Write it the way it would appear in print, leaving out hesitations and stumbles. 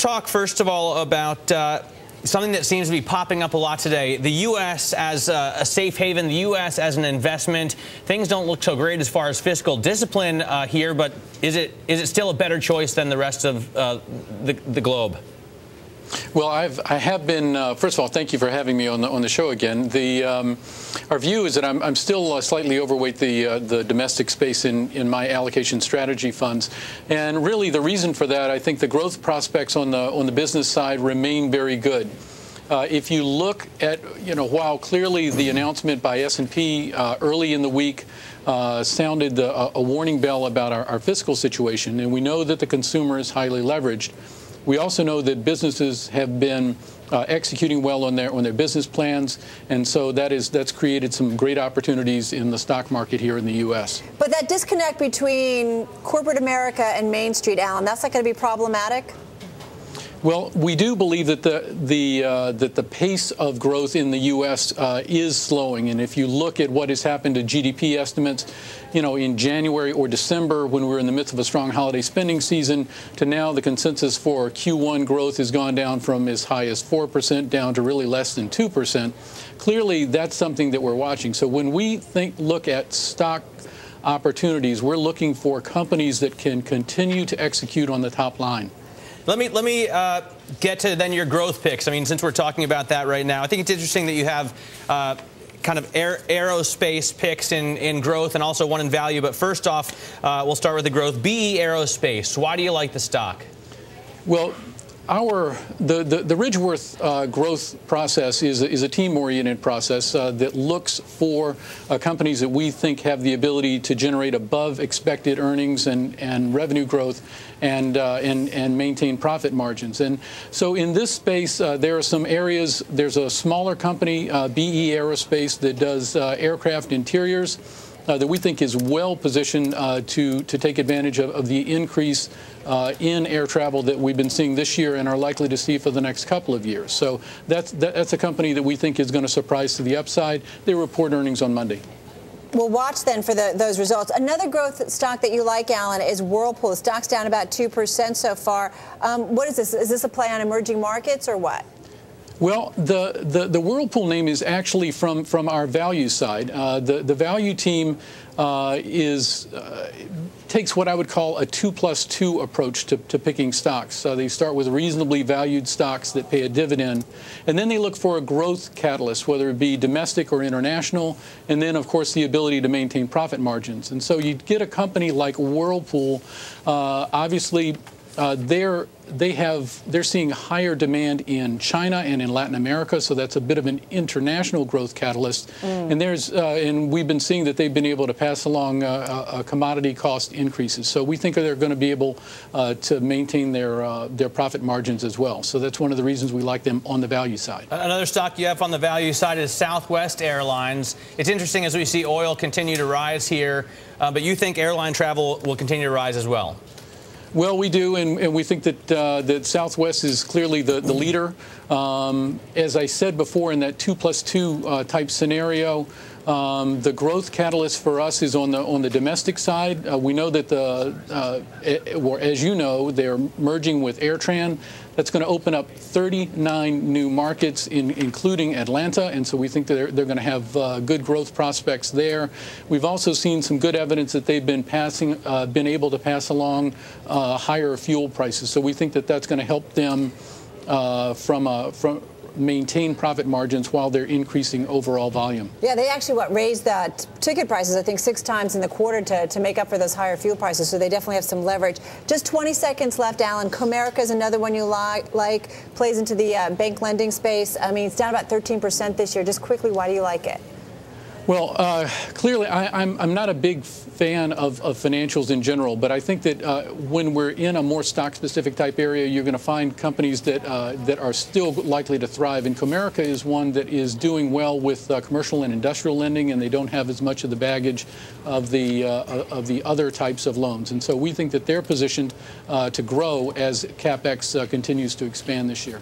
talk, first of all, about something that seems to be popping up a lot today. The U.S. as a safe haven, the U.S. as an investment. Things don't look so great as far as fiscal discipline here, but is it still a better choice than the rest of the globe? Well, I have been. First of all, thank you for having me on the show again. Our view is that I'm still slightly overweight the domestic space in my allocation strategy funds, and really the reason for that, I think the growth prospects on the business side remain very good. If you look at, while clearly the announcement by S&P early in the week sounded a warning bell about our fiscal situation, and we know that the consumer is highly leveraged. We also know that businesses have been executing well on their business plans, and so that's created some great opportunities in the stock market here in the U.S. But that disconnect between corporate America and Main Street, Alan, that's not going to be problematic? Well, we do believe that the pace of growth in the U.S. Is slowing, and if you look at what has happened to GDP estimates, in January or December, when we're in the midst of a strong holiday spending season, to now the consensus for Q1 growth has gone down from as high as 4% down to really less than 2%. Clearly, that's something that we're watching. So when we look at stock opportunities, we're looking for companies that can continue to execute on the top line. Let me get to then your growth picks. I mean, since we're talking about that right now, I think it's interesting that you have kind of aerospace picks in growth and also one in value. But first off, we'll start with the growth. BE Aerospace. Why do you like the stock? Well, the RidgeWorth growth process is a team-oriented process that looks for companies that we think have the ability to generate above expected earnings and revenue growth and maintain profit margins. And so in this space, there are some areas. There's a smaller company, BE Aerospace, that does aircraft interiors. That we think is well positioned to take advantage of the increase in air travel that we've been seeing this year and are likely to see for the next couple of years. So that's a company that we think is going to surprise to the upside. They report earnings on Monday. We'll watch then for those results. Another growth stock that you like, Alan, is Whirlpool. The stock's down about 2% so far. What is this? Is this a play on emerging markets or what? Well, the Whirlpool name is actually from our value side. The value team takes what I would call a 2+2 approach to picking stocks. So they start with reasonably valued stocks that pay a dividend, and then they look for a growth catalyst, whether it be domestic or international, and then, of course, the ability to maintain profit margins. And so you get a company like Whirlpool, obviously. They're seeing higher demand in China and in Latin America, so that's a bit of an international growth catalyst. And we've been seeing that they've been able to pass along commodity cost increases. So we think they're going to be able to maintain their profit margins as well. So that's one of the reasons we like them on the value side. Another stock you have on the value side is Southwest Airlines. It's interesting as we see oil continue to rise here, but you think airline travel will continue to rise as well? Well, we do, and we think that Southwest is clearly the leader. As I said before, in that 2+2 type scenario, the growth catalyst for us is on the domestic side. We know that as you know, they're merging with AirTran. That's going to open up 39 new markets, including Atlanta, and so we think that they're going to have good growth prospects there. We've also seen some good evidence that they've been able to pass along higher fuel prices. So we think that that's going to help them maintain profit margins while they're increasing overall volume. Yeah, they actually raised the ticket prices, I think, 6 times in the quarter to make up for those higher fuel prices, so they definitely have some leverage. Just 20 seconds left, Alan. Comerica is another one you like, plays into the bank lending space. I mean, it's down about 13% this year. Just quickly, why do you like it? Well, clearly, I'm not a big fan of financials in general, but I think that when we're in a more stock-specific type area, you're going to find companies that are still likely to thrive. And Comerica is one that is doing well with commercial and industrial lending, and they don't have as much of the baggage of the other types of loans. And so we think that they're positioned to grow as CapEx continues to expand this year.